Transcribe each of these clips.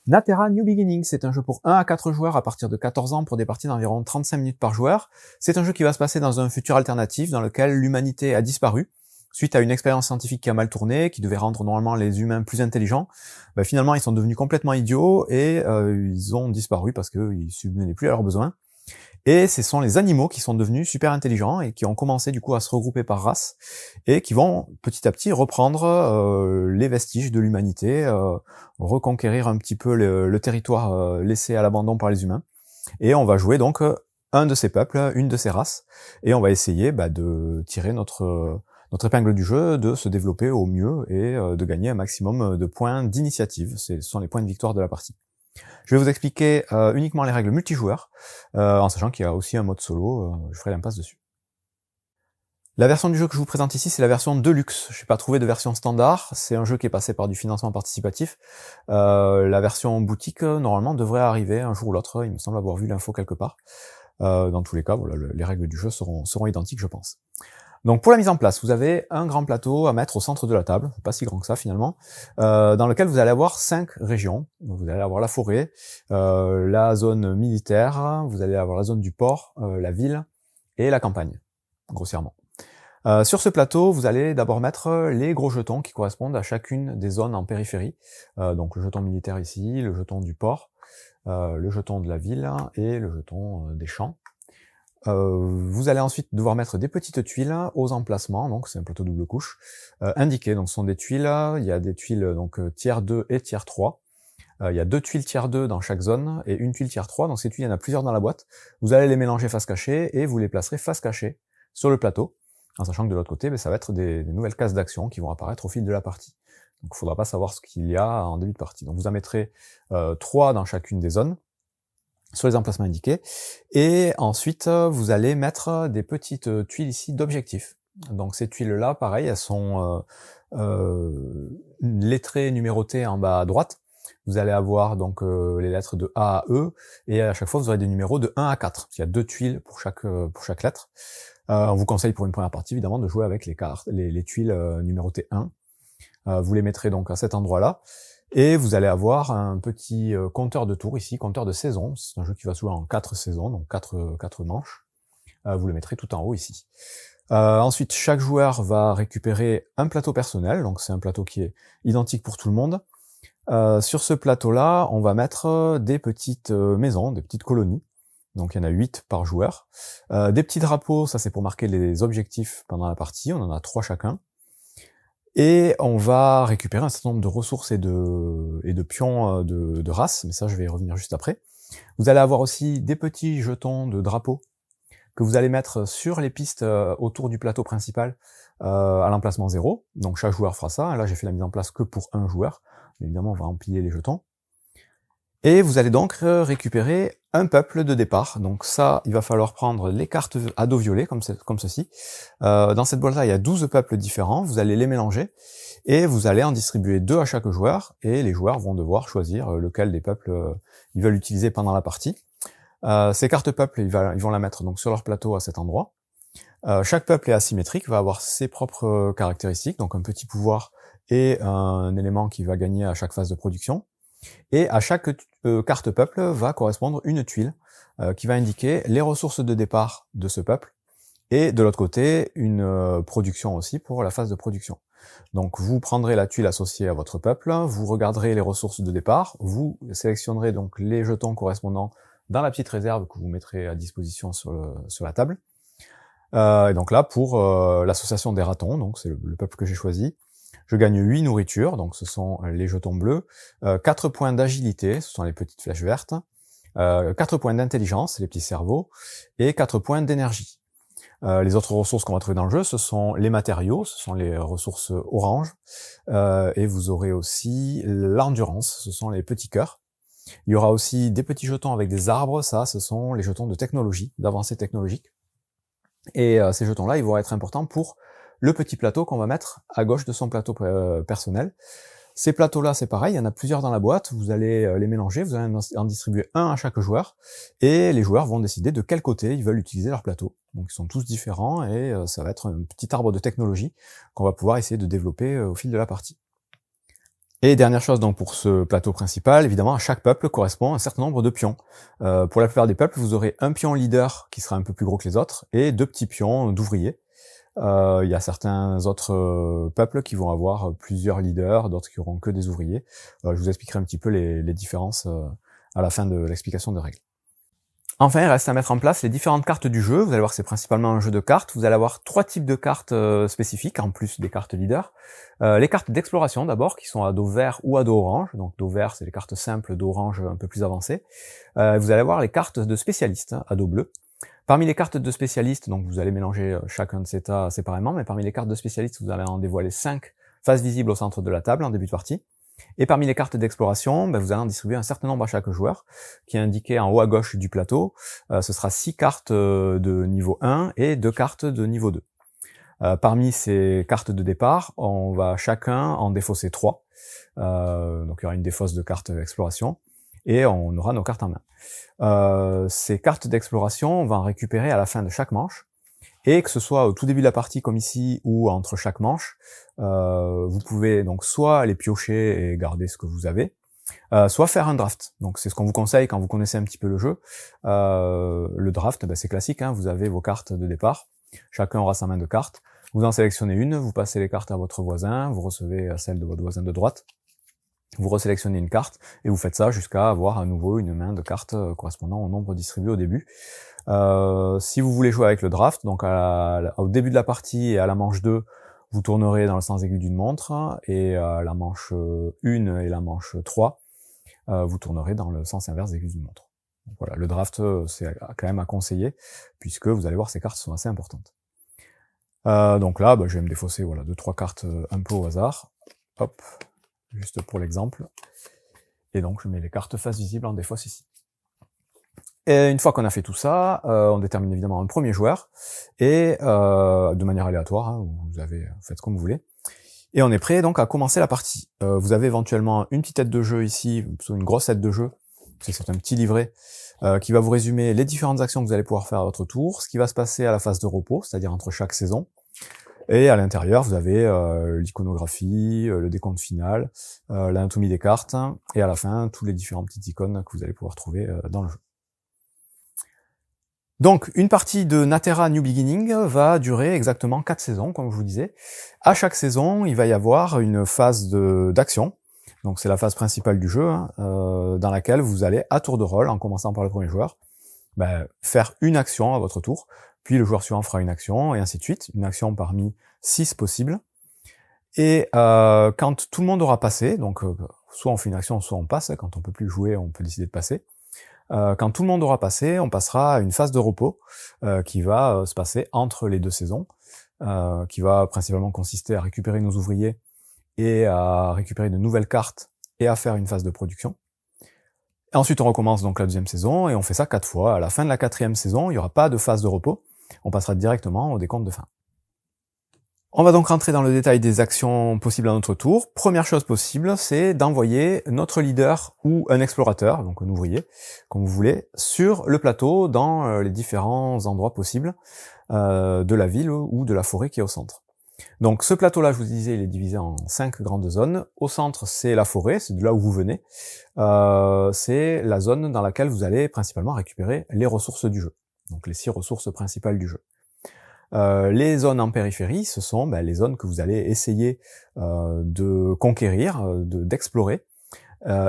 Natera New Beginning, c'est un jeu pour 1 à 4 joueurs à partir de 14 ans pour des parties d'environ 35 minutes par joueur. C'est un jeu qui va se passer dans un futur alternatif dans lequel l'humanité a disparu suite à une expérience scientifique qui a mal tourné, qui devait rendre normalement les humains plus intelligents. Finalement, ils sont devenus complètement idiots et ils ont disparu parce qu'ils subvenaient plus à leurs besoins. Et ce sont les animaux qui sont devenus super intelligents et qui ont commencé du coup à se regrouper par race et qui vont petit à petit reprendre les vestiges de l'humanité, reconquérir un petit peu le territoire laissé à l'abandon par les humains. Et on va jouer donc un de ces peuples, une de ces races, et on va essayer de tirer notre épingle du jeu, de se développer au mieux et de gagner un maximum de points d'initiative. Ce sont les points de victoire de la partie. Je vais vous expliquer uniquement les règles multijoueurs, en sachant qu'il y a aussi un mode solo, je ferai l'impasse dessus. La version du jeu que je vous présente ici, c'est la version Deluxe. Je n'ai pas trouvé de version standard, c'est un jeu qui est passé par du financement participatif. La version boutique, normalement, devrait arriver un jour ou l'autre, il me semble avoir vu l'info quelque part. Dans tous les cas, voilà, les règles du jeu seront identiques, je pense. Donc pour la mise en place, vous avez un grand plateau à mettre au centre de la table, pas si grand que ça finalement, dans lequel vous allez avoir 5 régions. Donc vous allez avoir la forêt, la zone militaire, vous allez avoir la zone du port, la ville et la campagne, grossièrement. Sur ce plateau, vous allez d'abord mettre les gros jetons qui correspondent à chacune des zones en périphérie. Donc le jeton militaire ici, le jeton du port, le jeton de la ville et le jeton des champs. Vous allez ensuite devoir mettre des petites tuiles aux emplacements, donc c'est un plateau double couche, indiquées. Donc ce sont des tuiles, il y a des tuiles donc tiers 2 et tiers 3. Il y a 2 tuiles tiers 2 dans chaque zone et une tuile tiers 3, donc ces tuiles, il y en a plusieurs dans la boîte. Vous allez les mélanger face cachée et vous les placerez face cachée sur le plateau, en sachant que de l'autre côté, ça va être des nouvelles cases d'action qui vont apparaître au fil de la partie. Donc il ne faudra pas savoir ce qu'il y a en début de partie. Donc vous en mettrez 3 dans chacune des zones, sur les emplacements indiqués, et ensuite vous allez mettre des petites tuiles ici d'objectifs. Donc ces tuiles-là, pareil, elles sont lettrées, numérotées en bas à droite. Vous allez avoir donc les lettres de A à E, et à chaque fois vous aurez des numéros de 1 à 4. Il y a 2 tuiles pour chaque lettre. On vous conseille pour une première partie évidemment de jouer avec les tuiles numérotées 1. Vous les mettrez donc à cet endroit-là. Et vous allez avoir un petit compteur de tours ici, compteur de saisons. C'est un jeu qui va se jouer en 4 saisons, donc 4 manches. Vous le mettrez tout en haut ici. Ensuite, chaque joueur va récupérer un plateau personnel, donc c'est un plateau qui est identique pour tout le monde. Sur ce plateau-là, on va mettre des petites maisons, des petites colonies. Donc il y en a 8 par joueur. Des petits drapeaux, ça c'est pour marquer les objectifs pendant la partie, on en a 3 chacun. Et on va récupérer un certain nombre de ressources et de pions de race, mais ça je vais y revenir juste après. Vous allez avoir aussi des petits jetons de drapeaux que vous allez mettre sur les pistes autour du plateau principal à l'emplacement 0. Donc chaque joueur fera ça. Là j'ai fait la mise en place que pour un joueur. Mais évidemment on va empiler les jetons. Et vous allez donc récupérer un peuple de départ. Donc ça, il va falloir prendre les cartes à dos violet, comme ceci. Dans cette boîte-là, il y a 12 peuples différents, vous allez les mélanger, et vous allez en distribuer 2 à chaque joueur, et les joueurs vont devoir choisir lequel des peuples ils veulent utiliser pendant la partie. Ces cartes peuples, ils vont la mettre donc sur leur plateau à cet endroit. Chaque peuple est asymétrique, va avoir ses propres caractéristiques, donc un petit pouvoir et un élément qui va gagner à chaque phase de production. Et à chaque carte peuple va correspondre une tuile qui va indiquer les ressources de départ de ce peuple, et de l'autre côté, une production aussi pour la phase de production. Donc vous prendrez la tuile associée à votre peuple, vous regarderez les ressources de départ, vous sélectionnerez donc les jetons correspondants dans la petite réserve que vous mettrez à disposition sur la table. Et donc là, pour l'association des ratons, donc c'est le peuple que j'ai choisi, je gagne 8 nourritures, donc ce sont les jetons bleus, 4 points d'agilité, ce sont les petites flèches vertes, 4 points d'intelligence, les petits cerveaux, et 4 points d'énergie. Les autres ressources qu'on va trouver dans le jeu, ce sont les matériaux, ce sont les ressources oranges, et vous aurez aussi l'endurance, ce sont les petits cœurs. Il y aura aussi des petits jetons avec des arbres, ça ce sont les jetons de technologie, d'avancée technologique. Et ces jetons-là, ils vont être importants pour le petit plateau qu'on va mettre à gauche de son plateau personnel. Ces plateaux-là, c'est pareil, il y en a plusieurs dans la boîte, vous allez les mélanger, vous allez en distribuer un à chaque joueur, et les joueurs vont décider de quel côté ils veulent utiliser leur plateau. Donc ils sont tous différents, et ça va être un petit arbre de technologie qu'on va pouvoir essayer de développer au fil de la partie. Et dernière chose donc pour ce plateau principal, évidemment à chaque peuple correspond un certain nombre de pions. Pour la plupart des peuples, vous aurez un pion leader qui sera un peu plus gros que les autres, et 2 petits pions d'ouvriers. Il y a certains autres peuples qui vont avoir plusieurs leaders, d'autres qui auront que des ouvriers. Je vous expliquerai un petit peu les différences à la fin de l'explication des règles. Enfin, il reste à mettre en place les différentes cartes du jeu. Vous allez voir que c'est principalement un jeu de cartes. Vous allez avoir 3 types de cartes spécifiques, en plus des cartes leaders. Les cartes d'exploration d'abord, qui sont à dos vert ou à dos orange. Donc dos vert, c'est les cartes simples, dos orange un peu plus avancées. Vous allez avoir les cartes de spécialistes, à dos bleu. Parmi les cartes de spécialistes, donc vous allez mélanger chacun de ces tas séparément, mais parmi les cartes de spécialistes, vous allez en dévoiler 5 faces visibles au centre de la table en début de partie. Et parmi les cartes d'exploration, vous allez en distribuer un certain nombre à chaque joueur, qui est indiqué en haut à gauche du plateau. Ce sera 6 cartes de niveau 1 et 2 cartes de niveau 2. Parmi ces cartes de départ, on va chacun en défausser 3. Donc il y aura une défausse de cartes exploration, et on aura nos cartes en main. Ces cartes d'exploration, on va en récupérer à la fin de chaque manche, et que ce soit au tout début de la partie comme ici, ou entre chaque manche, vous pouvez donc soit les piocher et garder ce que vous avez, soit faire un draft. Donc c'est ce qu'on vous conseille quand vous connaissez un petit peu le jeu. Le draft, c'est classique, hein, vous avez vos cartes de départ, chacun aura sa main de cartes, vous en sélectionnez une, vous passez les cartes à votre voisin, vous recevez celle de votre voisin de droite, vous resélectionnez une carte, et vous faites ça jusqu'à avoir à nouveau une main de cartes correspondant au nombre distribué au début. Si vous voulez jouer avec le draft, donc au début de la partie et à la manche 2, vous tournerez dans le sens aigu d'une montre, et à la manche 1 et la manche 3, vous tournerez dans le sens inverse aigu d'une montre. Donc voilà, le draft, c'est quand même à conseiller, puisque vous allez voir, ces cartes sont assez importantes. Donc là, je vais me défausser 2-3 cartes un peu au hasard. Hop, juste pour l'exemple. Et donc je mets les cartes face visible en défausse ici. Et une fois qu'on a fait tout ça, on détermine évidemment un premier joueur, et de manière aléatoire, hein, vous faites comme vous voulez. Et on est prêt donc à commencer la partie. Vous avez éventuellement une petite aide de jeu ici, une grosse aide de jeu, c'est un petit livret, qui va vous résumer les différentes actions que vous allez pouvoir faire à votre tour, ce qui va se passer à la phase de repos, c'est-à-dire entre chaque saison. Et à l'intérieur, vous avez l'iconographie, le décompte final, l'anatomie des cartes, et à la fin, tous les différents petites icônes que vous allez pouvoir trouver dans le jeu. Donc, une partie de Natera New Beginning va durer exactement 4 saisons, comme je vous disais. À chaque saison, il va y avoir une phase d'action. Donc c'est la phase principale du jeu, hein, dans laquelle vous allez, à tour de rôle, en commençant par le premier joueur, faire une action à votre tour, puis le joueur suivant fera une action, et ainsi de suite, une action parmi 6 possibles. Et quand tout le monde aura passé, donc soit on fait une action, soit on passe, quand on peut plus jouer, on peut décider de passer. Quand tout le monde aura passé, on passera à une phase de repos qui va se passer entre les 2 saisons, qui va principalement consister à récupérer nos ouvriers et à récupérer de nouvelles cartes et à faire une phase de production. Et ensuite on recommence donc la 2e saison, et on fait ça 4 fois. À la fin de la 4e saison, il n'y aura pas de phase de repos, on passera directement au décompte de fin. On va donc rentrer dans le détail des actions possibles à notre tour. Première chose possible, c'est d'envoyer notre leader ou un explorateur, donc un ouvrier, comme vous voulez, sur le plateau dans les différents endroits possibles de la ville ou de la forêt qui est au centre. Donc ce plateau-là, je vous disais, il est divisé en 5 grandes zones. Au centre, c'est la forêt, c'est de là où vous venez. C'est la zone dans laquelle vous allez principalement récupérer les ressources du jeu, donc les 6 ressources principales du jeu. Les zones en périphérie, ce sont les zones que vous allez essayer de conquérir, d'explorer,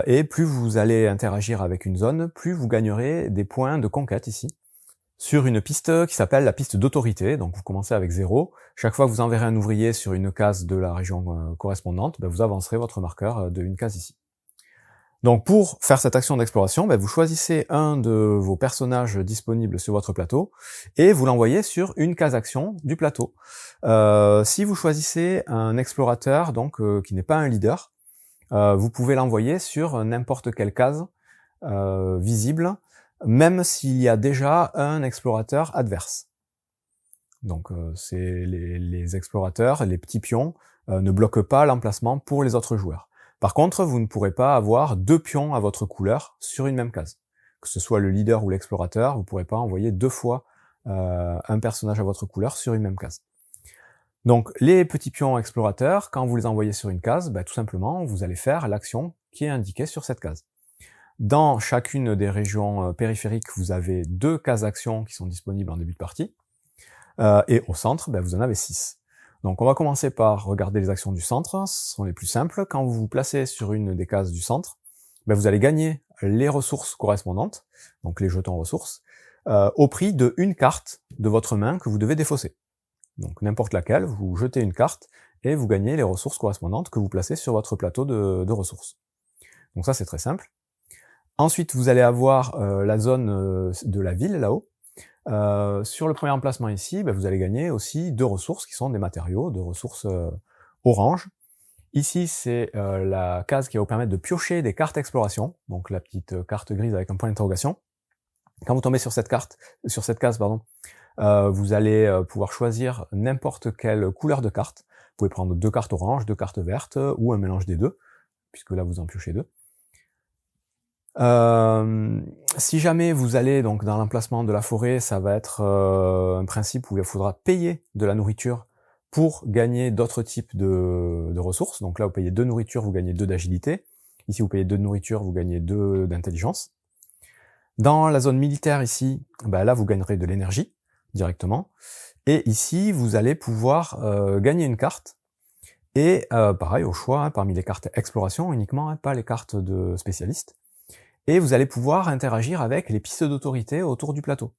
et plus vous allez interagir avec une zone, plus vous gagnerez des points de conquête ici, sur une piste qui s'appelle la piste d'autorité. Donc vous commencez avec 0, chaque fois que vous enverrez un ouvrier sur une case de la région correspondante, vous avancerez votre marqueur de une case ici. Donc pour faire cette action d'exploration, vous choisissez un de vos personnages disponibles sur votre plateau et vous l'envoyez sur une case action du plateau. Si vous choisissez un explorateur donc qui n'est pas un leader, vous pouvez l'envoyer sur n'importe quelle case visible, même s'il y a déjà un explorateur adverse. Donc c'est les explorateurs, les petits pions, ne bloquent pas l'emplacement pour les autres joueurs. Par contre, vous ne pourrez pas avoir 2 pions à votre couleur sur une même case. Que ce soit le leader ou l'explorateur, vous ne pourrez pas envoyer 2 fois un personnage à votre couleur sur une même case. Donc les petits pions explorateurs, quand vous les envoyez sur une case, tout simplement, vous allez faire l'action qui est indiquée sur cette case. Dans chacune des régions périphériques, vous avez 2 cases d'action qui sont disponibles en début de partie, et au centre, vous en avez 6. Donc on va commencer par regarder les actions du centre, ce sont les plus simples. Quand vous vous placez sur une des cases du centre, vous allez gagner les ressources correspondantes, donc les jetons ressources, au prix de une carte de votre main que vous devez défausser. Donc n'importe laquelle, vous jetez une carte et vous gagnez les ressources correspondantes que vous placez sur votre plateau de ressources. Donc ça c'est très simple. Ensuite vous allez avoir la zone de la ville là-haut. Sur le premier emplacement ici, vous allez gagner aussi 2 ressources qui sont des matériaux, 2 ressources orange. Ici c'est la case qui va vous permettre de piocher des cartes exploration, donc la petite carte grise avec un point d'interrogation. Quand vous tombez sur cette case, vous allez pouvoir choisir n'importe quelle couleur de carte. Vous pouvez prendre 2 cartes oranges, 2 cartes vertes, ou un mélange des deux, puisque là vous en piochez 2. Si jamais vous allez donc dans l'emplacement de la forêt, ça va être un principe où il faudra payer de la nourriture pour gagner d'autres types de ressources. Donc là vous payez 2 nourriture, vous gagnez 2 d'agilité. Ici vous payez 2 de nourriture, vous gagnez 2 d'intelligence. Dans la zone militaire ici, là vous gagnerez de l'énergie directement. Et ici vous allez pouvoir gagner une carte. Et pareil au choix, parmi les cartes exploration uniquement, pas les cartes de spécialistes. Et vous allez pouvoir interagir avec les pistes d'autorité autour du plateau.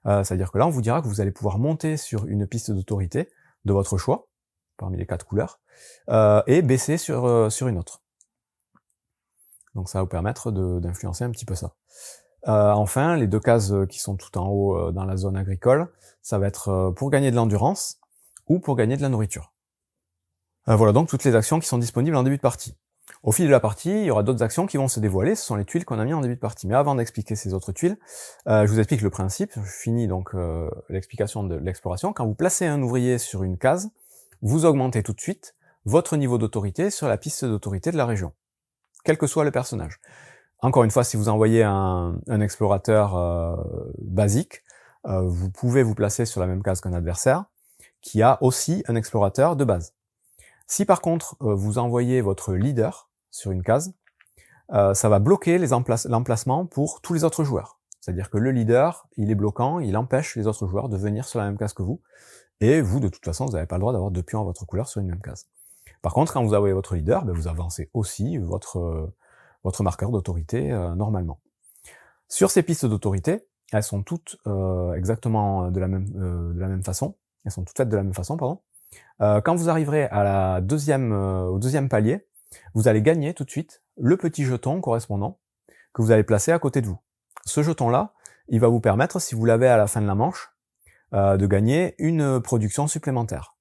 C'est-à-dire que là on vous dira que vous allez pouvoir monter sur une piste d'autorité de votre choix, parmi les 4 couleurs, et baisser sur une autre. Donc ça va vous permettre d'influencer un petit peu ça. Enfin, les 2 cases qui sont tout en haut dans la zone agricole, ça va être pour gagner de l'endurance ou pour gagner de la nourriture. Voilà donc toutes les actions qui sont disponibles en début de partie. Au fil de la partie, il y aura d'autres actions qui vont se dévoiler, ce sont les tuiles qu'on a mis en début de partie. Mais avant d'expliquer ces autres tuiles, je vous explique le principe, je finis donc l'explication de l'exploration. Quand vous placez un ouvrier sur une case, vous augmentez tout de suite votre niveau d'autorité sur la piste d'autorité de la région, quel que soit le personnage. Encore une fois, si vous envoyez un explorateur basique, vous pouvez vous placer sur la même case qu'un adversaire, qui a aussi un explorateur de base. Si par contre, vous envoyez votre leader sur une case, ça va bloquer l'emplacement pour tous les autres joueurs. C'est-à-dire que le leader, il est bloquant, il empêche les autres joueurs de venir sur la même case que vous, et vous, de toute façon, vous n'avez pas le droit d'avoir 2 pions à votre couleur sur une même case. Par contre, quand vous envoyez votre leader, vous avancez aussi votre marqueur d'autorité normalement. Sur ces pistes d'autorité, elles sont toutes exactement de la même façon. Elles sont toutes faites de la même façon, pardon. Quand vous arriverez à au deuxième palier, vous allez gagner tout de suite le petit jeton correspondant que vous allez placer à côté de vous. Ce jeton-là, il va vous permettre, si vous l'avez à la fin de la manche, de gagner une production supplémentaire.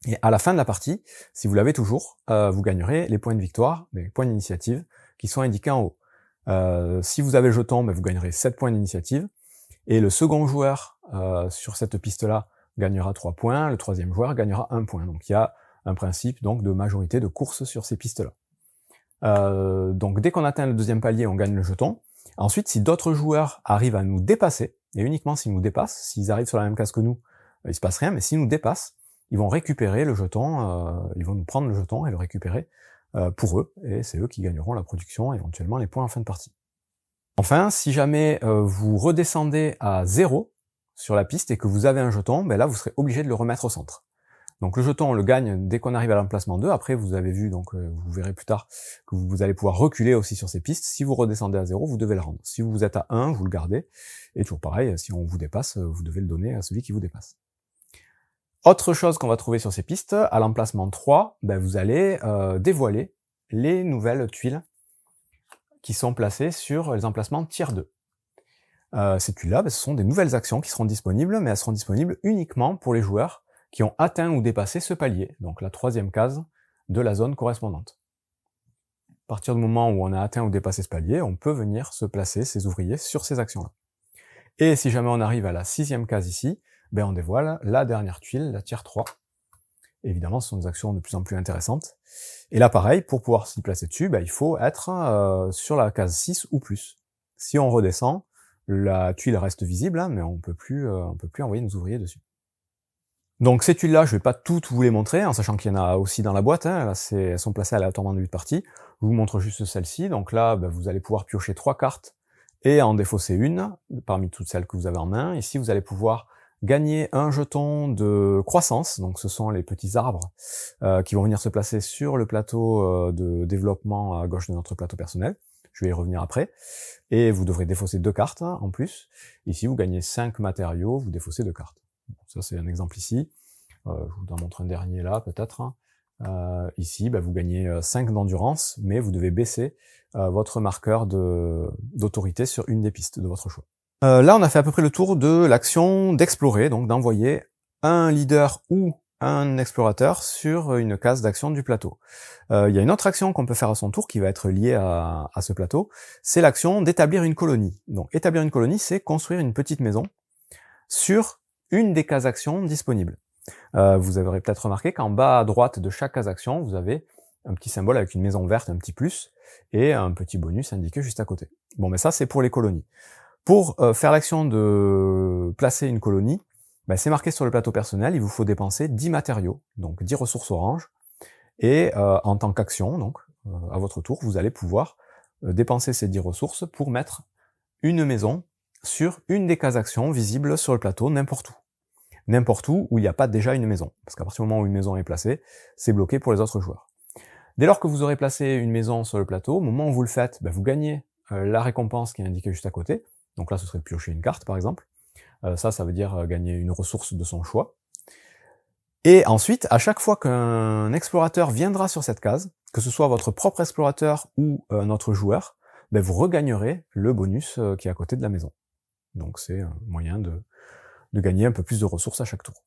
Et à la fin de la partie, si vous l'avez toujours, vous gagnerez les points de victoire, les points d'initiative, qui sont indiqués en haut. Si vous avez le jeton, vous gagnerez 7 points d'initiative, et le second joueur sur cette piste-là gagnera 3 points, le troisième joueur gagnera 1 point. Donc il y a un principe donc de majorité de course sur ces pistes-là. Donc dès qu'on atteint le deuxième palier, on gagne le jeton. Ensuite, si d'autres joueurs arrivent à nous dépasser, et uniquement s'ils nous dépassent, s'ils arrivent sur la même case que nous, il se passe rien, mais s'ils nous dépassent, ils vont récupérer le jeton, ils vont nous prendre le jeton et le récupérer pour eux, et c'est eux qui gagneront la production, éventuellement les points en fin de partie. Enfin, si jamais vous redescendez à 0 sur la piste et que vous avez un jeton, là vous serez obligé de le remettre au centre. Donc le jeton on le gagne dès qu'on arrive à l'emplacement 2, après vous avez vu, donc vous verrez plus tard, que vous allez pouvoir reculer aussi sur ces pistes. Si vous redescendez à 0, vous devez le rendre. Si vous êtes à 1, vous le gardez, et toujours pareil, si on vous dépasse, vous devez le donner à celui qui vous dépasse. Autre chose qu'on va trouver sur ces pistes, à l'emplacement 3, vous allez dévoiler les nouvelles tuiles qui sont placées sur les emplacements tiers 2. Ces tuiles-là, ce sont des nouvelles actions qui seront disponibles, mais elles seront disponibles uniquement pour les joueurs qui ont atteint ou dépassé ce palier, donc la 3e case de la zone correspondante. À partir du moment où on a atteint ou dépassé ce palier, on peut venir se placer ces ouvriers sur ces actions-là. Et si jamais on arrive à la 6e case ici, on dévoile la dernière tuile, la tier 3. Évidemment, ce sont des actions de plus en plus intéressantes. Et là, pareil, pour pouvoir s'y placer dessus, il faut être sur la case 6 ou plus. Si on redescend, la tuile reste visible, mais on peut plus envoyer nos ouvriers dessus. Donc ces tuiles-là, je vais pas toutes vous les montrer, en sachant qu'il y en a aussi dans la boîte, hein. Là, elles sont placées aléatoirement de 8 parties. Je vous montre juste celle-ci. Donc là, vous allez pouvoir piocher 3 cartes et en défausser une, parmi toutes celles que vous avez en main. Ici, vous allez pouvoir gagner un jeton de croissance, donc ce sont les petits arbres qui vont venir se placer sur le plateau de développement à gauche de notre plateau personnel. Je vais y revenir après. Et vous devrez défausser 2 cartes en plus. Ici, vous gagnez 5 matériaux, vous défaussez 2 cartes. Ça, c'est un exemple ici. Je vous en montre un dernier là, peut-être. Ici, vous gagnez 5 d'endurance, mais vous devez baisser votre marqueur d'autorité sur une des pistes de votre choix. Là, on a fait à peu près le tour de l'action d'explorer, donc d'envoyer un leader ou un explorateur sur une case d'action du plateau. Il y a une autre action qu'on peut faire à son tour qui va être liée à ce plateau, c'est l'action d'établir une colonie. Donc établir une colonie, c'est construire une petite maison sur une des cases actions disponibles. Vous aurez peut-être remarqué qu'en bas à droite de chaque case action, vous avez un petit symbole avec une maison verte, un petit plus, et un petit bonus indiqué juste à côté. Bon, mais ça, c'est pour les colonies. Pour faire l'action de placer une colonie, c'est marqué sur le plateau personnel, il vous faut dépenser 10 matériaux, donc 10 ressources orange, et en tant qu'action, donc à votre tour, vous allez pouvoir dépenser ces 10 ressources pour mettre une maison sur une des cases actions visibles sur le plateau, n'importe où. N'importe où il n'y a pas déjà une maison, parce qu'à partir du moment où une maison est placée, c'est bloqué pour les autres joueurs. Dès lors que vous aurez placé une maison sur le plateau, au moment où vous le faites, vous gagnez la récompense qui est indiquée juste à côté. Donc là, ce serait de piocher une carte, par exemple. Ça veut dire gagner une ressource de son choix. Et ensuite, à chaque fois qu'un explorateur viendra sur cette case, que ce soit votre propre explorateur ou un autre joueur, vous regagnerez le bonus qui est à côté de la maison. Donc c'est un moyen de gagner un peu plus de ressources à chaque tour.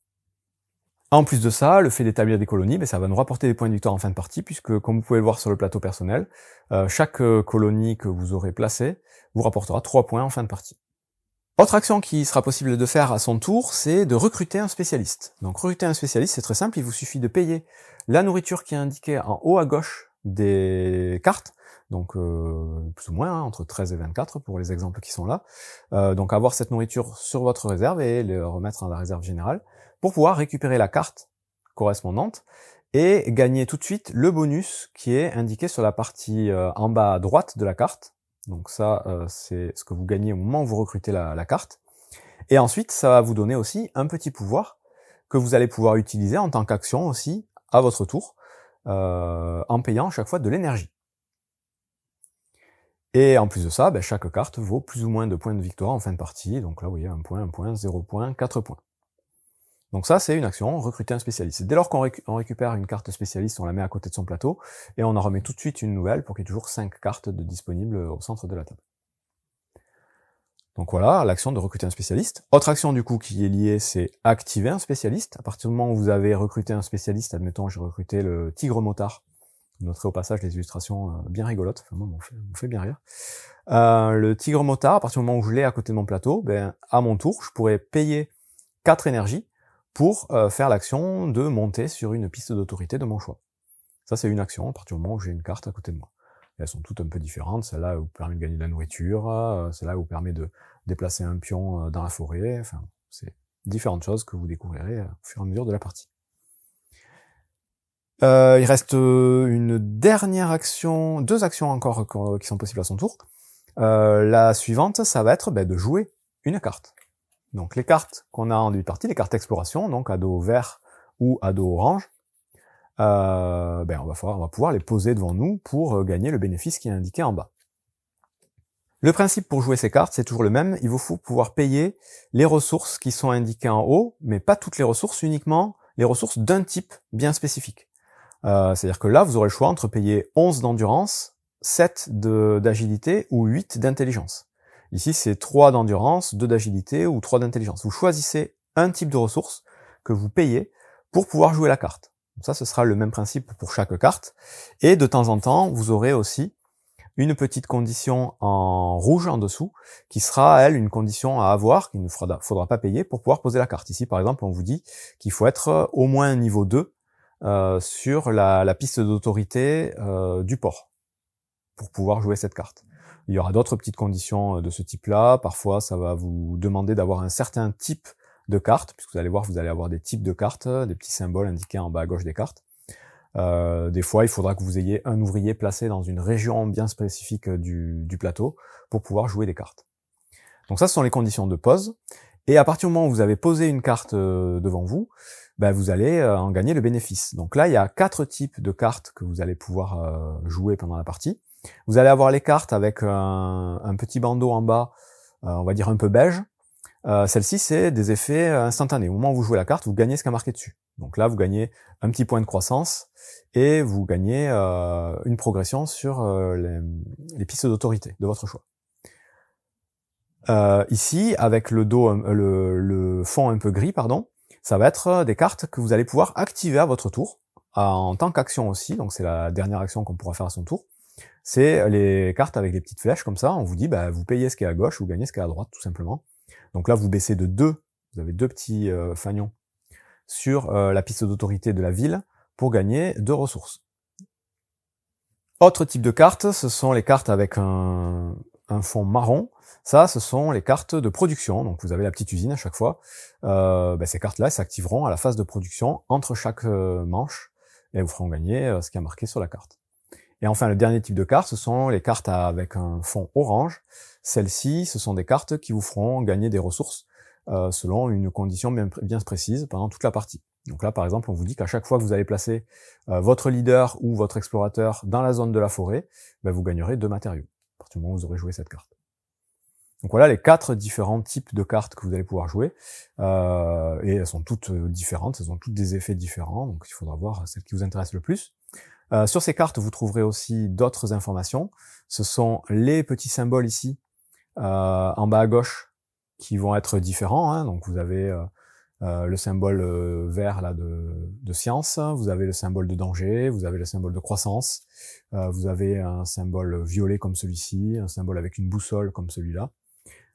En plus de ça, le fait d'établir des colonies, ça va nous rapporter des points de victoire en fin de partie, puisque comme vous pouvez le voir sur le plateau personnel, chaque colonie que vous aurez placée vous rapportera 3 points en fin de partie. Autre action qui sera possible de faire à son tour, c'est de recruter un spécialiste. Donc recruter un spécialiste, c'est très simple, il vous suffit de payer la nourriture qui est indiquée en haut à gauche des cartes, donc plus ou moins, entre 13 et 24 pour les exemples qui sont là. Donc avoir cette nourriture sur votre réserve et le remettre dans la réserve générale, pour pouvoir récupérer la carte correspondante et gagner tout de suite le bonus qui est indiqué sur la partie en bas à droite de la carte. Donc ça, c'est ce que vous gagnez au moment où vous recrutez la carte. Et ensuite, ça va vous donner aussi un petit pouvoir que vous allez pouvoir utiliser en tant qu'action aussi, à votre tour, en payant chaque fois de l'énergie. Et en plus de ça, chaque carte vaut plus ou moins de points de victoire en fin de partie. Donc là, vous voyez, 1 point, 0 point, 4 points. Donc ça, c'est une action, recruter un spécialiste. Dès lors qu'on récupère une carte spécialiste, on la met à côté de son plateau, et on en remet tout de suite une nouvelle pour qu'il y ait toujours 5 cartes disponibles au centre de la table. Donc voilà, l'action de recruter un spécialiste. Autre action du coup qui est liée, c'est activer un spécialiste. À partir du moment où vous avez recruté un spécialiste, admettons j'ai recruté le tigre motard, vous noterez au passage les illustrations bien rigolotes, enfin moi m'en fait bien rire. Le tigre motard, à partir du moment où je l'ai à côté de mon plateau, à mon tour, je pourrais payer 4 énergies pour faire l'action de monter sur une piste d'autorité de mon choix. Ça, c'est une action à partir du moment où j'ai une carte à côté de moi. Et elles sont toutes un peu différentes. Celle-là vous permet de gagner de la nourriture, celle-là vous permet de déplacer un pion dans la forêt. Enfin, c'est différentes choses que vous découvrirez au fur et à mesure de la partie. Il reste une dernière action, 2 actions encore qui sont possibles à son tour. La suivante, ça va être de jouer une carte. Donc les cartes qu'on a en début de partie, les cartes exploration, donc à dos vert ou à dos orange, on va pouvoir les poser devant nous pour gagner le bénéfice qui est indiqué en bas. Le principe pour jouer ces cartes, c'est toujours le même, il vous faut pouvoir payer les ressources qui sont indiquées en haut, mais pas toutes les ressources, uniquement les ressources d'un type bien spécifique. C'est-à-dire que là, vous aurez le choix entre payer 11 d'endurance, 7 d'agilité ou 8 d'intelligence. Ici, c'est 3 d'endurance, 2 d'agilité ou 3 d'intelligence. Vous choisissez un type de ressource que vous payez pour pouvoir jouer la carte. Ça, ce sera le même principe pour chaque carte. Et de temps en temps, vous aurez aussi une petite condition en rouge en dessous, qui sera, elle, une condition à avoir, qu'il ne faudra pas payer pour pouvoir poser la carte. Ici, par exemple, on vous dit qu'il faut être au moins niveau 2 sur la piste d'autorité du port, pour pouvoir jouer cette carte. Il y aura d'autres petites conditions de ce type-là. Parfois, ça va vous demander d'avoir un certain type de cartes, puisque vous allez voir, vous allez avoir des types de cartes, des petits symboles indiqués en bas à gauche des cartes. Des fois, il faudra que vous ayez un ouvrier placé dans une région bien spécifique du plateau pour pouvoir jouer des cartes. Donc ça, ce sont les conditions de pose. Et à partir du moment où vous avez posé une carte devant vous, ben vous allez en gagner le bénéfice. Donc là, il y a 4 types de cartes que vous allez pouvoir jouer pendant la partie. Vous allez avoir les cartes avec un petit bandeau en bas, on va dire un peu beige. Celle-ci, c'est des effets instantanés. Au moment où vous jouez la carte, vous gagnez ce qui est marqué dessus. Donc là, vous gagnez un petit point de croissance et vous gagnez une progression sur les pistes d'autorité de votre choix. Ici, avec le fond un peu gris, pardon, ça va être des cartes que vous allez pouvoir activer à votre tour, en tant qu'action aussi, donc c'est la dernière action qu'on pourra faire à son tour. C'est les cartes avec les petites flèches comme ça, on vous dit, bah, vous payez ce qui est à gauche, vous gagnez ce qui est à droite, tout simplement. Donc là, vous baissez de 2, vous avez 2 petits fanions sur la piste d'autorité de la ville pour gagner 2 ressources. Autre type de cartes, ce sont les cartes avec un fond marron. Ça, ce sont les cartes de production. Donc vous avez la petite usine à chaque fois. Ces cartes-là s'activeront à la phase de production entre chaque manche et vous feront gagner ce qui est marqué sur la carte. Et enfin, le dernier type de carte, ce sont les cartes avec un fond orange. Celles-ci, ce sont des cartes qui vous feront gagner des ressources selon une condition bien précise pendant toute la partie. Donc là, par exemple, on vous dit qu'à chaque fois que vous allez placer votre leader ou votre explorateur dans la zone de la forêt, vous gagnerez 2 matériaux, à partir du moment où vous aurez joué cette carte. Donc voilà les 4 différents types de cartes que vous allez pouvoir jouer, et elles sont toutes différentes, elles ont toutes des effets différents, donc il faudra voir celle qui vous intéresse le plus. Sur ces cartes, vous trouverez aussi d'autres informations. Ce sont les petits symboles ici, en bas à gauche, qui vont être différents, hein. Donc vous avez le symbole vert là de science, vous avez le symbole de danger, vous avez le symbole de croissance, vous avez un symbole violet comme celui-ci, un symbole avec une boussole comme celui-là.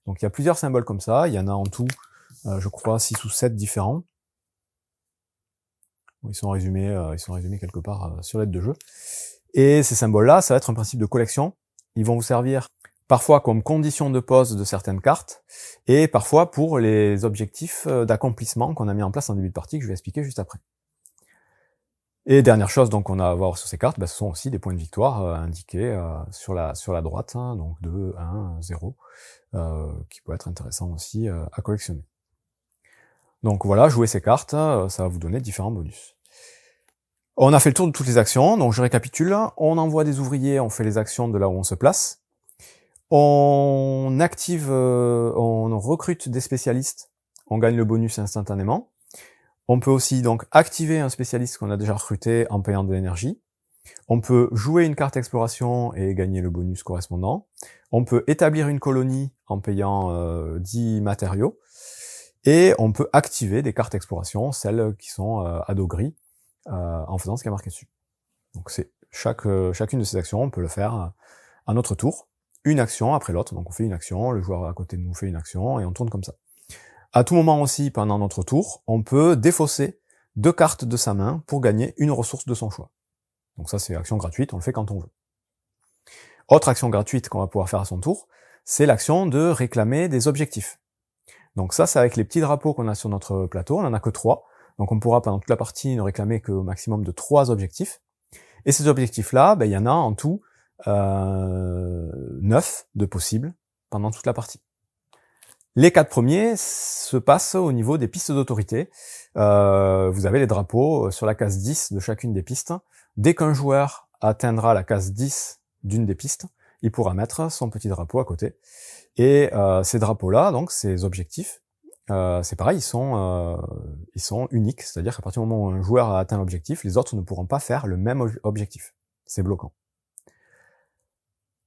Donc il y a plusieurs symboles comme ça, il y en a en tout, je crois, 6 ou 7 différents. Ils sont résumés quelque part sur l'aide de jeu. Et ces symboles-là, ça va être un principe de collection. Ils vont vous servir parfois comme condition de pose de certaines cartes, et parfois pour les objectifs d'accomplissement qu'on a mis en place en début de partie, que je vais expliquer juste après. Et dernière chose donc qu'on a à voir sur ces cartes, ce sont aussi des points de victoire indiqués sur la droite, hein, donc 2, 1, 0, qui peut être intéressant aussi à collectionner. Donc voilà, jouer ces cartes, ça va vous donner différents bonus. On a fait le tour de toutes les actions, donc je récapitule. On envoie des ouvriers, on fait les actions de là où on se place. On active, on recrute des spécialistes, on gagne le bonus instantanément. On peut aussi donc activer un spécialiste qu'on a déjà recruté en payant de l'énergie. On peut jouer une carte exploration et gagner le bonus correspondant. On peut établir une colonie en payant 10 matériaux. Et on peut activer des cartes exploration, celles qui sont à dos gris, en faisant ce qui est marqué dessus. Donc c'est chacune de ces actions, on peut le faire à notre tour, une action après l'autre. Donc on fait une action, le joueur à côté de nous fait une action, et on tourne comme ça. À tout moment aussi, pendant notre tour, on peut défausser 2 cartes de sa main pour gagner une ressource de son choix. Donc ça c'est action gratuite, on le fait quand on veut. Autre action gratuite qu'on va pouvoir faire à son tour, c'est l'action de réclamer des objectifs. Donc ça, c'est avec les petits drapeaux qu'on a sur notre plateau, on en a que 3, donc on pourra pendant toute la partie ne réclamer qu'au maximum de 3 objectifs. Et ces objectifs-là, il y en a en tout 9 de possibles pendant toute la partie. Les 4 premiers se passent au niveau des pistes d'autorité. Vous avez les drapeaux sur la case 10 de chacune des pistes. Dès qu'un joueur atteindra la case 10 d'une des pistes, il pourra mettre son petit drapeau à côté. Et ces drapeaux-là, donc ces objectifs, c'est pareil, ils sont uniques, c'est-à-dire qu'à partir du moment où un joueur a atteint l'objectif, les autres ne pourront pas faire le même objectif. C'est bloquant.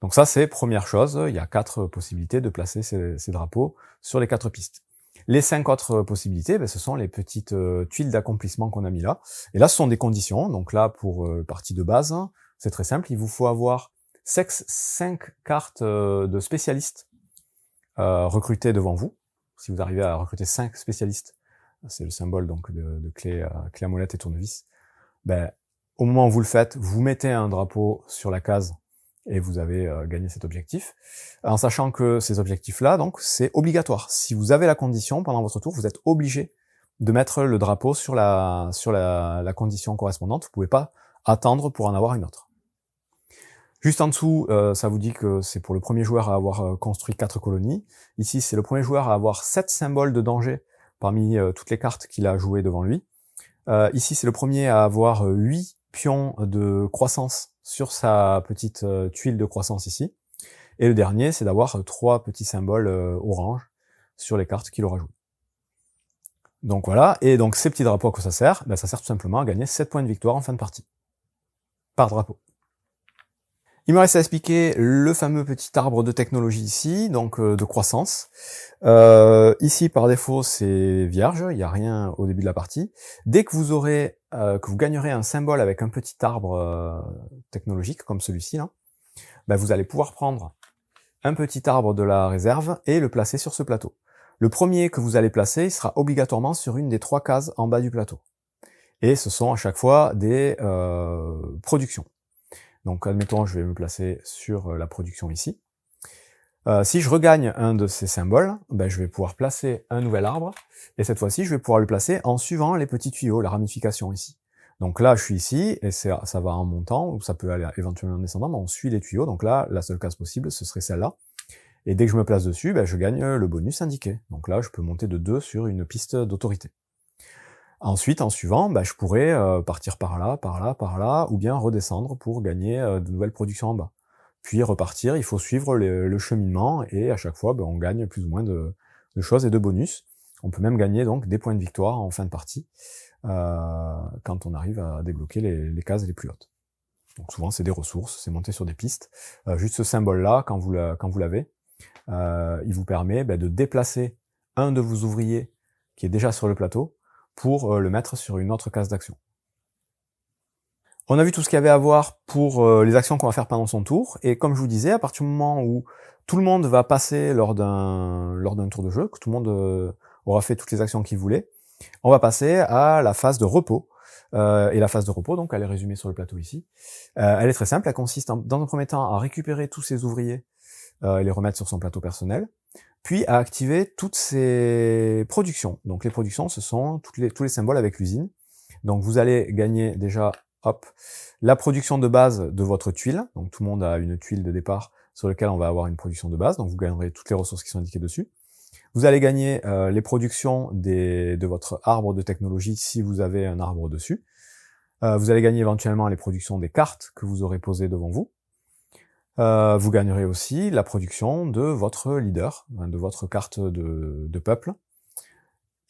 Donc ça, c'est première chose, il y a 4 possibilités de placer ces drapeaux sur les 4 pistes. Les 5 autres possibilités, ce sont les petites tuiles d'accomplissement qu'on a mis là. Et là, ce sont des conditions. Donc là, pour partie de base, c'est très simple, il vous faut avoir 5 cartes de spécialistes recrutés devant vous. Si vous arrivez à recruter 5 spécialistes, c'est le symbole donc de clé à molette et tournevis, au moment où vous le faites, vous mettez un drapeau sur la case et vous avez gagné cet objectif, en sachant que ces objectifs-là, donc, c'est obligatoire. Si vous avez la condition, pendant votre tour, vous êtes obligé de mettre le drapeau sur la condition correspondante. Vous pouvez pas attendre pour en avoir une autre. Juste en dessous, ça vous dit que c'est pour le premier joueur à avoir construit 4 colonies. Ici, c'est le premier joueur à avoir 7 symboles de danger parmi toutes les cartes qu'il a jouées devant lui. Ici, c'est le premier à avoir 8 pions de croissance sur sa petite tuile de croissance ici. Et le dernier, c'est d'avoir 3 petits symboles orange sur les cartes qu'il aura jouées. Donc voilà, et donc ces petits drapeaux, à quoi ça sert? Ben, ça sert tout simplement à gagner 7 points de victoire en fin de partie. Par drapeau. Il me reste à expliquer le fameux petit arbre de technologie ici, donc de croissance. Ici, par défaut, c'est vierge, il n'y a rien au début de la partie. Dès que vous aurez, que vous gagnerez un symbole avec un petit arbre technologique, comme celui-ci, là, ben vous allez pouvoir prendre un petit arbre de la réserve et le placer sur ce plateau. Le premier que vous allez placer, il sera obligatoirement sur une des 3 cases en bas du plateau. Et ce sont à chaque fois des productions. Donc admettons, je vais me placer sur la production ici. Si je regagne un de ces symboles, ben, je vais pouvoir placer un nouvel arbre, et cette fois-ci, je vais pouvoir le placer en suivant les petits tuyaux, la ramification ici. Donc là, je suis ici, et ça va en montant, ou ça peut aller éventuellement en descendant, mais on suit les tuyaux, donc là, la seule case possible, ce serait celle-là. Et dès que je me place dessus, ben, je gagne le bonus indiqué. Donc là, je peux monter de 2 sur une piste d'autorité. Ensuite, en suivant, ben, je pourrais partir par là, ou bien redescendre pour gagner de nouvelles productions en bas. Puis repartir, il faut suivre le cheminement, et à chaque fois, ben, on gagne plus ou moins de choses et de bonus. On peut même gagner donc des points de victoire en fin de partie, quand on arrive à débloquer les cases les plus hautes. Donc souvent, c'est des ressources, c'est monter sur des pistes. Juste ce symbole-là, quand vous l'avez, il vous permet ben, de déplacer un de vos ouvriers qui est déjà sur le plateau, pour le mettre sur une autre case d'action. On a vu tout ce qu'il y avait à voir pour les actions qu'on va faire pendant son tour, et comme je vous disais, à partir du moment où tout le monde va passer lors d'un tour de jeu, que tout le monde aura fait toutes les actions qu'il voulait, on va passer à la phase de repos. Et la phase de repos, donc, elle est résumée sur le plateau ici. Elle est très simple, elle consiste dans un premier temps à récupérer tous ses ouvriers et les remettre sur son plateau personnel, puis à activer toutes ces productions. Donc les productions, ce sont tous les symboles avec l'usine. Donc vous allez gagner déjà, hop, la production de base de votre tuile. Donc tout le monde a une tuile de départ sur laquelle on va avoir une production de base. Donc vous gagnerez toutes les ressources qui sont indiquées dessus. Vous allez gagner les productions de votre arbre de technologie si vous avez un arbre dessus. Vous allez gagner éventuellement les productions des cartes que vous aurez posées devant vous. Vous gagnerez aussi la production de votre leader, de votre carte de peuple.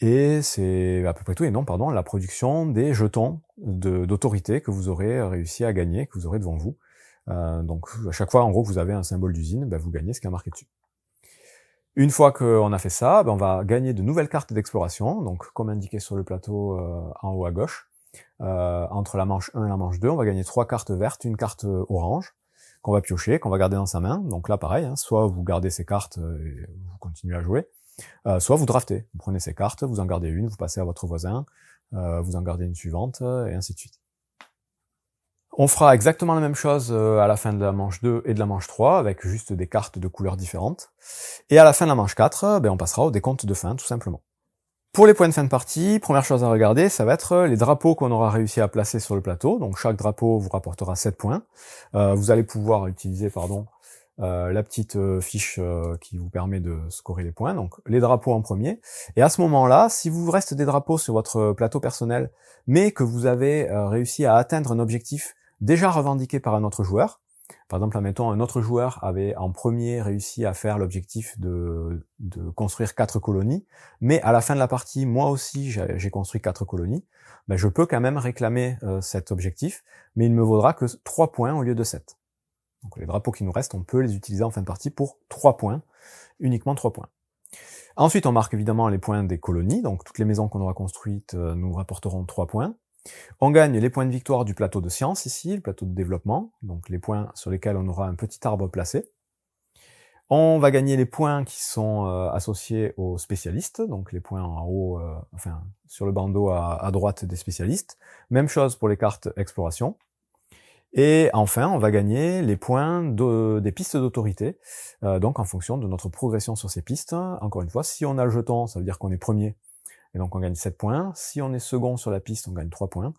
Et c'est à peu près tout, et non, pardon, la production des jetons d'autorité que vous aurez réussi à gagner, que vous aurez devant vous. Donc à chaque fois, en gros, que vous avez un symbole d'usine, ben, vous gagnez ce qui est marqué dessus. Une fois qu'on a fait ça, ben, on va gagner de nouvelles cartes d'exploration, donc comme indiqué sur le plateau en haut à gauche. Entre la manche 1 et la manche 2, on va gagner 3 cartes vertes, une carte orange, qu'on va piocher, qu'on va garder dans sa main. Donc là, pareil, hein, soit vous gardez ces cartes et vous continuez à jouer, soit vous draftez. Vous prenez ces cartes, vous en gardez une, vous passez à votre voisin, vous en gardez une suivante, et ainsi de suite. On fera exactement la même chose à la fin de la manche 2 et de la manche 3, avec juste des cartes de couleurs différentes. Et à la fin de la manche 4, ben, on passera au décompte de fin, tout simplement. Pour les points de fin de partie, première chose à regarder, ça va être les drapeaux qu'on aura réussi à placer sur le plateau. Donc chaque drapeau vous rapportera 7 points. Vous allez pouvoir utiliser la petite fiche qui vous permet de scorer les points. Donc les drapeaux en premier. Et à ce moment-là, si vous reste des drapeaux sur votre plateau personnel, mais que vous avez réussi à atteindre un objectif déjà revendiqué par un autre joueur, par exemple, admettons, un autre joueur avait en premier réussi à faire l'objectif de construire 4 colonies, mais à la fin de la partie, moi aussi, j'ai construit 4 colonies, ben, je peux quand même réclamer cet objectif, mais il ne me vaudra que 3 points au lieu de 7. Donc les drapeaux qui nous restent, on peut les utiliser en fin de partie pour 3 points, uniquement 3 points. Ensuite, on marque évidemment les points des colonies, donc toutes les maisons qu'on aura construites nous rapporteront 3 points. On gagne les points de victoire du plateau de science ici, le plateau de développement, donc les points sur lesquels on aura un petit arbre placé. On va gagner les points qui sont associés aux spécialistes, donc les points en haut, sur le bandeau à droite des spécialistes. Même chose pour les cartes exploration. Et enfin, on va gagner les points des pistes d'autorité, donc en fonction de notre progression sur ces pistes. Encore une fois, si on a le jeton, ça veut dire qu'on est premier, et donc on gagne 7 points. Si on est second sur la piste, on gagne 3 points.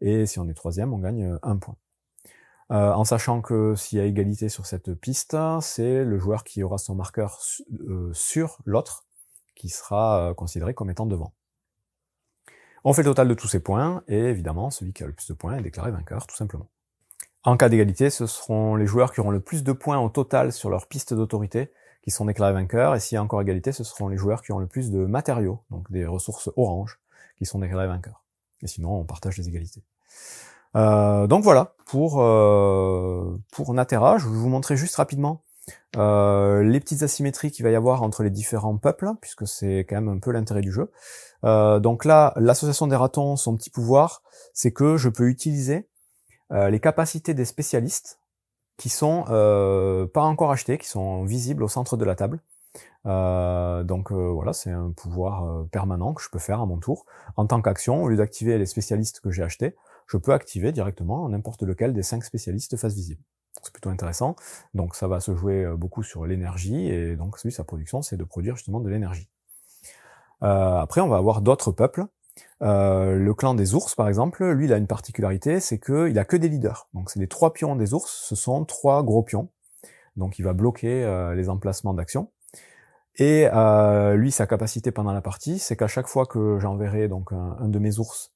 Et si on est troisième, on gagne 1 point. En sachant que s'il y a égalité sur cette piste, c'est le joueur qui aura son marqueur sur l'autre qui sera considéré comme étant devant. On fait le total de tous ces points, et évidemment, celui qui a le plus de points est déclaré vainqueur, tout simplement. En cas d'égalité, ce seront les joueurs qui auront le plus de points au total sur leur piste d'autorité qui sont déclarés vainqueurs, et s'il y a encore égalité, ce seront les joueurs qui ont le plus de matériaux, donc des ressources orange, qui sont déclarés vainqueurs. Et sinon, on partage les égalités. Donc voilà, pour Natera, je vais vous montrer juste rapidement les petites asymétries qu'il va y avoir entre les différents peuples, puisque c'est quand même un peu l'intérêt du jeu. Donc là, l'association des ratons, son petit pouvoir, c'est que je peux utiliser les capacités des spécialistes qui sont pas encore achetées, qui sont visibles au centre de la table. Donc voilà, c'est un pouvoir permanent que je peux faire à mon tour. En tant qu'action, au lieu d'activer les spécialistes que j'ai achetés, je peux activer directement n'importe lequel des 5 spécialistes face visible. C'est plutôt intéressant. Donc ça va se jouer beaucoup sur l'énergie, et donc lui, sa production, c'est de produire justement de l'énergie. Après, on va avoir d'autres peuples. Le clan des ours, par exemple, lui, il a une particularité, c'est qu'il a que des leaders. Donc c'est les 3 pions des ours, ce sont 3 gros pions. Donc il va bloquer les emplacements d'action. Et lui, sa capacité pendant la partie, c'est qu'à chaque fois que j'enverrai donc un de mes ours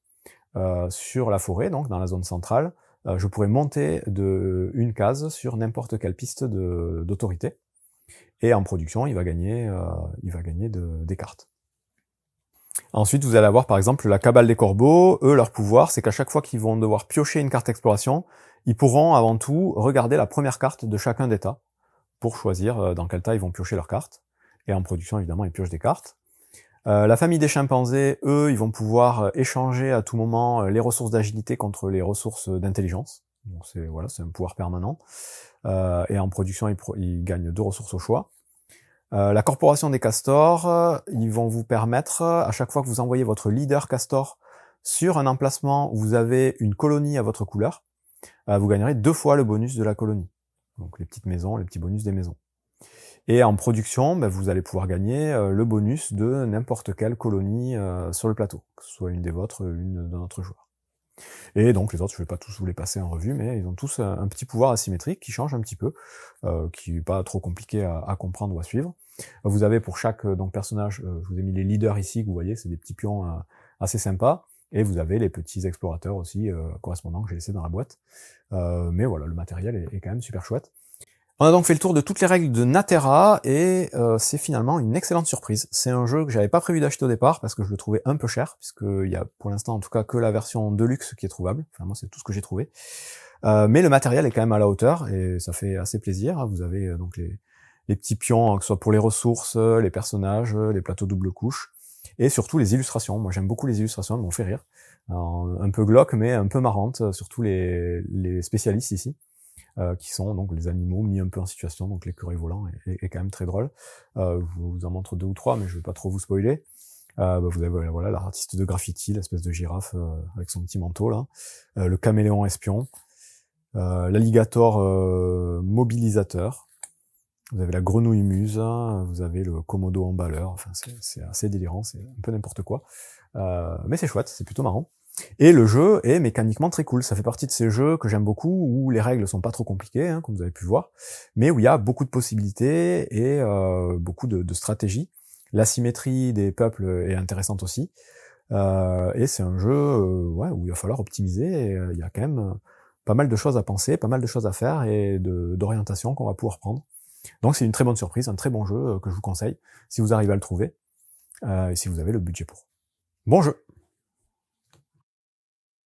sur la forêt, donc dans la zone centrale, je pourrais monter une case sur n'importe quelle piste d'autorité. Et en production, il va gagner des cartes. Ensuite, vous allez avoir par exemple la cabale des corbeaux. Eux, leur pouvoir, c'est qu'à chaque fois qu'ils vont devoir piocher une carte exploration, ils pourront avant tout regarder la première carte de chacun d'état pour choisir dans quel tas ils vont piocher leur carte. Et en production, évidemment, ils piochent des cartes. La famille des chimpanzés, eux, ils vont pouvoir échanger à tout moment les ressources d'agilité contre les ressources d'intelligence. Donc c'est un pouvoir permanent. Et en production, ils gagnent 2 ressources au choix. La corporation des castors, ils vont vous permettre, à chaque fois que vous envoyez votre leader castor sur un emplacement où vous avez une colonie à votre couleur, vous gagnerez 2 fois le bonus de la colonie. Donc les petites maisons, les petits bonus des maisons. Et en production, vous allez pouvoir gagner le bonus de n'importe quelle colonie sur le plateau, que ce soit une des vôtres, une de notre joueur. Et donc les autres, je ne vais pas tous vous les passer en revue, mais ils ont tous un petit pouvoir asymétrique qui change un petit peu, qui n'est pas trop compliqué à comprendre ou à suivre. Vous avez pour chaque personnage, je vous ai mis les leaders ici, que vous voyez, c'est des petits pions assez sympas, et vous avez les petits explorateurs aussi correspondants que j'ai laissés dans la boîte. Mais voilà, le matériel est quand même super chouette. On a donc fait le tour de toutes les règles de Natera, et c'est finalement une excellente surprise. C'est un jeu que j'avais pas prévu d'acheter au départ, parce que je le trouvais un peu cher, puisqu'il y a pour l'instant en tout cas que la version Deluxe qui est trouvable. Enfin moi c'est tout ce que j'ai trouvé. Mais le matériel est quand même à la hauteur, et ça fait assez plaisir. Vous avez donc les petits pions, que ce soit pour les ressources, les personnages, les plateaux double couche, et surtout les illustrations. Moi j'aime beaucoup les illustrations, elles m'ont fait rire. Alors, un peu glauque, mais un peu marrante, surtout les spécialistes ici. Qui sont donc les animaux mis un peu en situation, donc l'écureuil volant est quand même très drôle. Je vous en montre 2 ou 3, mais je vais pas trop vous spoiler. Vous avez voilà l'artiste de graffiti, l'espèce de girafe avec son petit manteau là, le caméléon espion, l'alligator mobilisateur, vous avez la grenouille muse, vous avez le komodo emballeur, enfin c'est assez délirant, c'est un peu n'importe quoi, mais c'est chouette, c'est plutôt marrant. Et le jeu est mécaniquement très cool, ça fait partie de ces jeux que j'aime beaucoup, où les règles sont pas trop compliquées, comme vous avez pu voir, mais où il y a beaucoup de possibilités et beaucoup de stratégies. L'asymétrie des peuples est intéressante aussi, et c'est un jeu où il va falloir optimiser, et il y a quand même pas mal de choses à penser, pas mal de choses à faire, et d'orientation qu'on va pouvoir prendre. Donc c'est une très bonne surprise, un très bon jeu que je vous conseille, si vous arrivez à le trouver, et si vous avez le budget pour. Bon jeu!